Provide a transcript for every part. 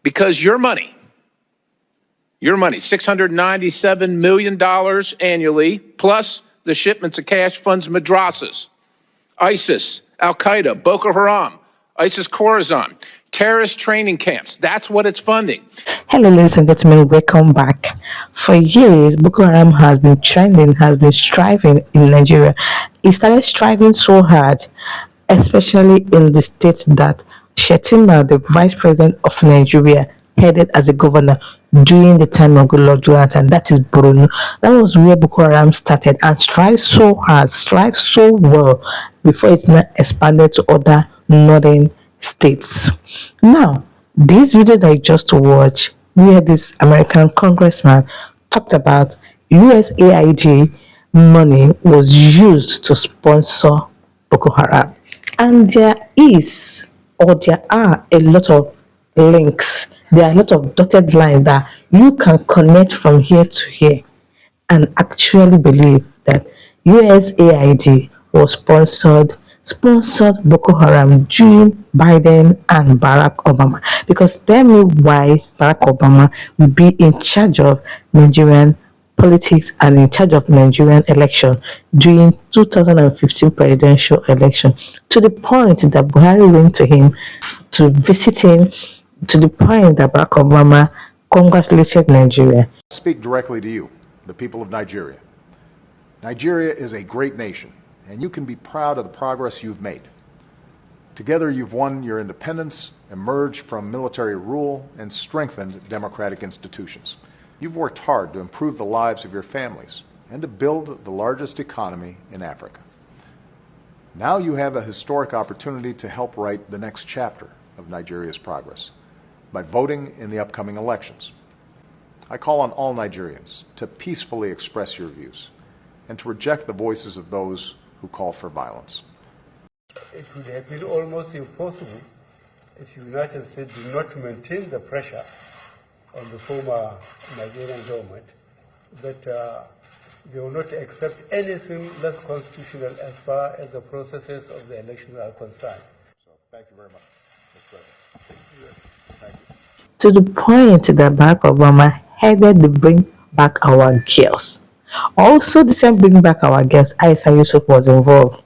because your money, $697 million annually, plus the shipments of cash funds madrasas, ISIS, Al-Qaeda, Boko Haram, ISIS Khorasan, terrorist training camps. That's what it's funding. Hello, ladies and gentlemen, welcome back. For years, Boko Haram has been trending, has been striving in Nigeria. It started striving so hard, especially in the state that Shettima, the vice president of Nigeria, headed as a governor during the time of Goodluck Jonathan, that is Borno. That was where Boko Haram started and strived so hard, strived so well before it now expanded to other northern states. Now, this video that I just watched, where this American congressman talked about USAID money was used to sponsor Boko Haram. And there are a lot of links. There are a lot of dotted lines that you can connect from here to here and actually believe that USAID was sponsored Boko Haram during Biden and Barack Obama. Because tell me why Barack Obama will be in charge of Nigerian politics and in charge of Nigerian election during 2015 presidential election, to the point that Buhari went to him to visit him, to the point that Barack Obama congratulated Nigeria. I speak directly to you, the people of Nigeria. Nigeria is a great nation, and you can be proud of the progress you've made. Together you've won your independence, emerged from military rule, and strengthened democratic institutions. You've worked hard to improve the lives of your families and to build the largest economy in Africa. Now you have a historic opportunity to help write the next chapter of Nigeria's progress by voting in the upcoming elections. I call on all Nigerians to peacefully express your views and to reject the voices of those who call for violence. It would have been almost impossible if the United States did not maintain the pressure on the former Nigerian government that they will not accept anything less constitutional as far as the processes of the elections are concerned. So thank you very much, Mr. President. Thank you. To the point that Barack Obama headed the Bring Back Our Girls. Also, the same Bring Back Our Girls, Aisha Yesufu was involved.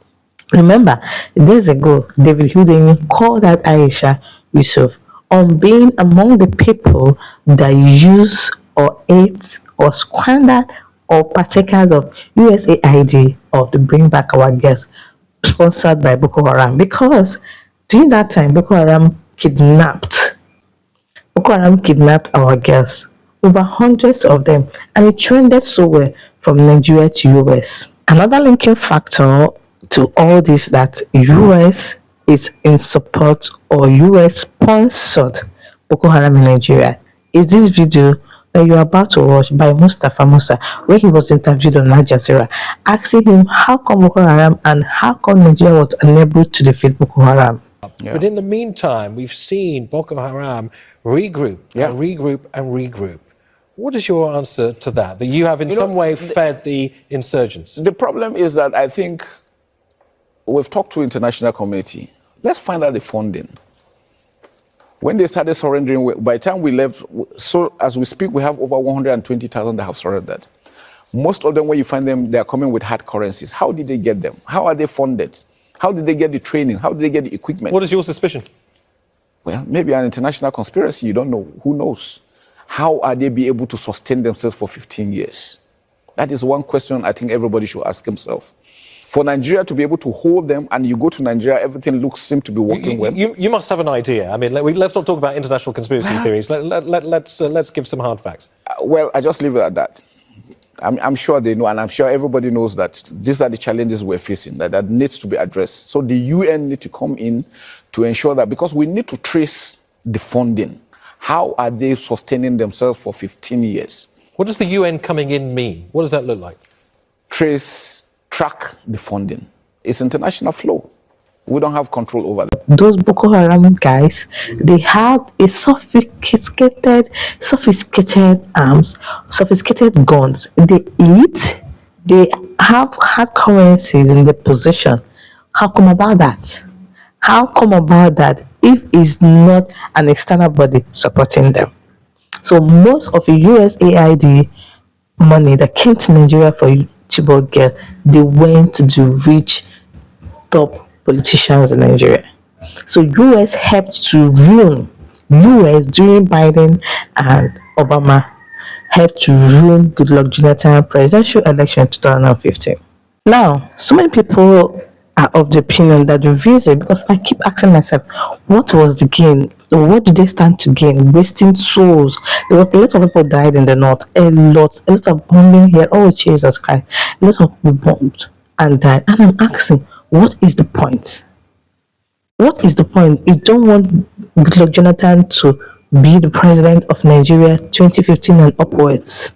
Remember, days ago, David Houdini called out Aisha Yesufu on being among the people that use or ate or squandered or partakers of USAID of the Bring Back Our Girls sponsored by Boko Haram, because during that time Boko Haram kidnapped our girls, over hundreds of them, and it trended so well from Nigeria to US. Another linking factor to all this that US is in support or US sponsored Boko Haram in Nigeria is this video that you are about to watch by Mustafa Musa, where he was interviewed on Al Jazeera, asking him how come Boko Haram and how come Nigeria was unable to defeat Boko Haram. Yeah. But in the meantime, we've seen Boko Haram regroup and regroup and regroup. What is your answer to that? That you have in some way fed the insurgents? The problem is that I think we've talked to international community. Let's find out the funding. When they started surrendering, by the time we left, so as we speak, we have over 120,000 that have surrendered. Most of them, when you find them, they are coming with hard currencies. How did they get them? How are they funded? How did they get the training? How did they get the equipment? What is your suspicion? Well, maybe an international conspiracy. You don't know. Who knows? How are they be able to sustain themselves for 15 years? That is one question I think everybody should ask himself. For Nigeria to be able to hold them, and you go to Nigeria, everything seems to be working well. You must have an idea. I mean, let's not talk about international conspiracy theories. Let's give some hard facts. Well, I just leave it at that. I'm sure they know, and I'm sure everybody knows that these are the challenges we're facing, that needs to be addressed. So the UN need to come in to ensure that, because we need to trace the funding. How are they sustaining themselves for 15 years? What does the UN coming in mean? What does that look like? Track the funding. It's international flow. We don't have control over that. Those Boko Haram guys, they have a sophisticated arms, sophisticated guns. They eat, they have hard currencies in their possession. How come about that? How come about that if it's not an external body supporting them? So most of the USAID money that came to Nigeria for Chibok girl, they went to rich top politicians in Nigeria. So US helped to ruin US during Biden and Obama helped to ruin Goodluck Jonathan presidential election 2015. Now, so many people are of the opinion that the reason, because I keep asking myself, what was the gain? What did they stand to gain? Wasting souls. Because a lot of people died in the north. A lot of bombing here. Oh, Jesus Christ. A lot of people bombed and died. And I'm asking, what is the point? What is the point? You don't want Goodluck Jonathan to be the president of Nigeria 2015 and upwards.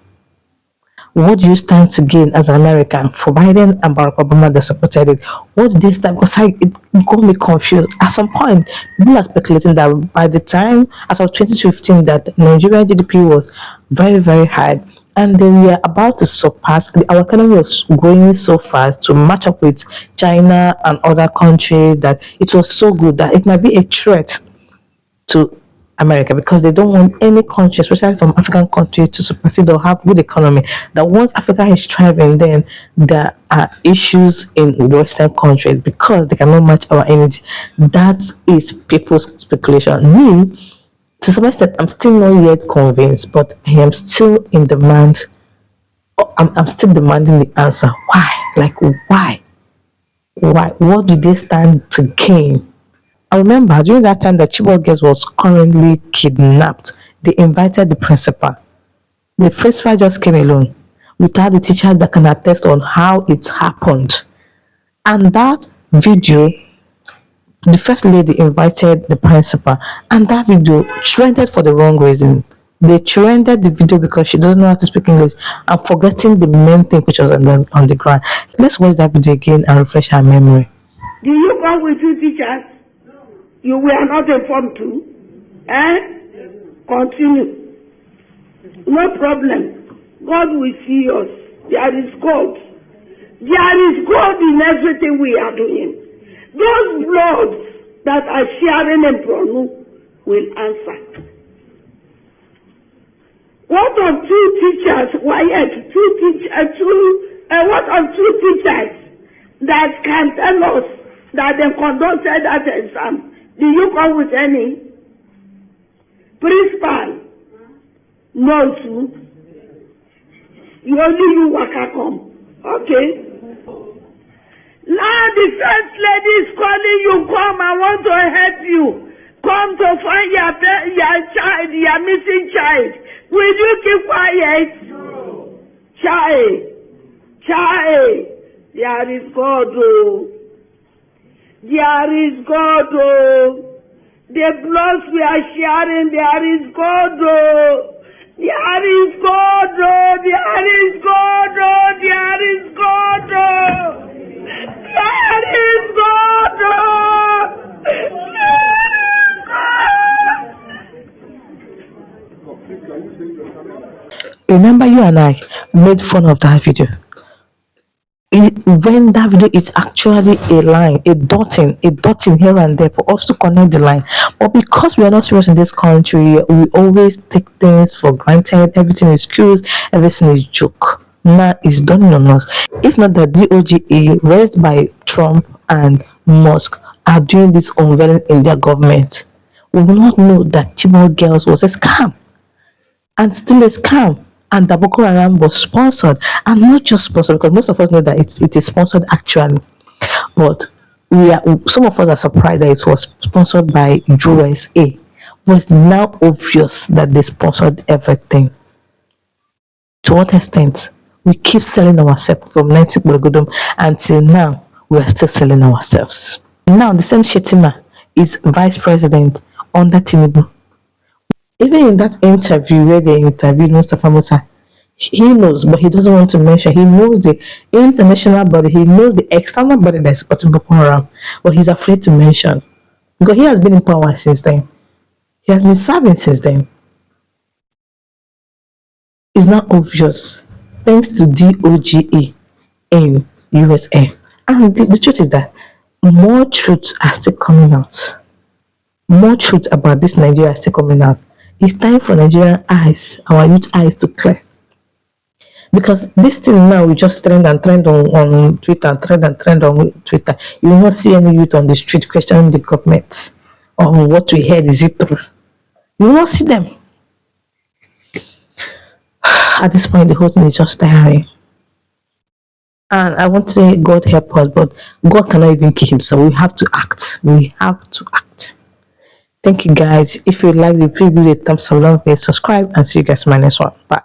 What do you stand to gain as an American for Biden and Barack Obama that supported it? What did they stand? Because it got me confused. At some point, people are speculating that by the time, as of 2015, that Nigerian GDP was very, very high. And they were about to surpass, our economy was growing so fast to match up with China and other countries that it was so good that it might be a threat to America because they don't want any country, especially from African countries, to supersede or have good economy. That once Africa is thriving, then there are issues in Western countries because they cannot match our energy. That is people's speculation. Me, to some extent, I'm still not yet convinced, but I am still in demand. I'm still demanding the answer. Why? Like, why? Why? What do they stand to gain? I remember during that time that Chibok girls was currently kidnapped, they invited the principal. The principal just came alone without the teacher that can attest on how it happened. And that video, the first lady invited the principal, and that video trended for the wrong reason. They trended the video because she doesn't know how to speak English and forgetting the main thing which was on the ground. Let's watch that video again and refresh our memory. Do you come with two teachers? You were not informed too? Continue. No problem. God will see us. There is God. There is God in everything we are doing. Those bloods that are sharing in Pronu will answer. What of two teachers, what of two teachers that can tell us that they conducted that exam? Do you come with any? Principal? No, too. You waka come. Okay. Now the first lady is calling you, come, I want to help you. Come to find your child, your missing child. Will you keep quiet? No. Child. There is God, oh. There is God, oh. The bloods we are sharing, there is God, oh. There is God, oh. There is God, oh. There is God, oh. There is God, oh. There is God. Remember, you and I made fun of that video. When that video is actually a line, a dotting here and there for us to connect the line. But because we are not serious in this country, we always take things for granted. Everything is cute, everything is joke. Now it's dawning on us. If not that DOGE, raised by Trump and Musk, are doing this unveiling in their government, we will not know that Chibok girls was a scam and still a scam. And the Boko Haram was sponsored, and not just sponsored, because most of us know that it is sponsored actually, but some of us are surprised that it was sponsored by USA. But it's now obvious that they sponsored everything. To what extent? We keep selling ourselves from 90 Bologodom until now. We are still selling ourselves. Now the same Shetima is vice president under Tinubu. Even in that interview where they interviewed Mustafa Musa, he knows, but he doesn't want to mention. He knows the international body, he knows the external body that is supporting Boko Haram, but he's afraid to mention because he has been in power since then. He has been serving since then. It's not obvious, thanks to DOGE in USA. And the truth is that more truths are still coming out. More truth about this Nigeria is still coming out. It's time for Nigerian eyes, our youth eyes to clear. Because this thing now we just trend and trend on Twitter, trend and trend on Twitter. You will not see any youth on the street questioning the government or what we heard, is it true? You will not see them. At this point, the whole thing is just tiring. And I want to say God help us, but God cannot even kill himself. We have to act. We have to act. Thank you guys. If you like the preview, thumbs up, subscribe, and see you guys in my next one. Bye.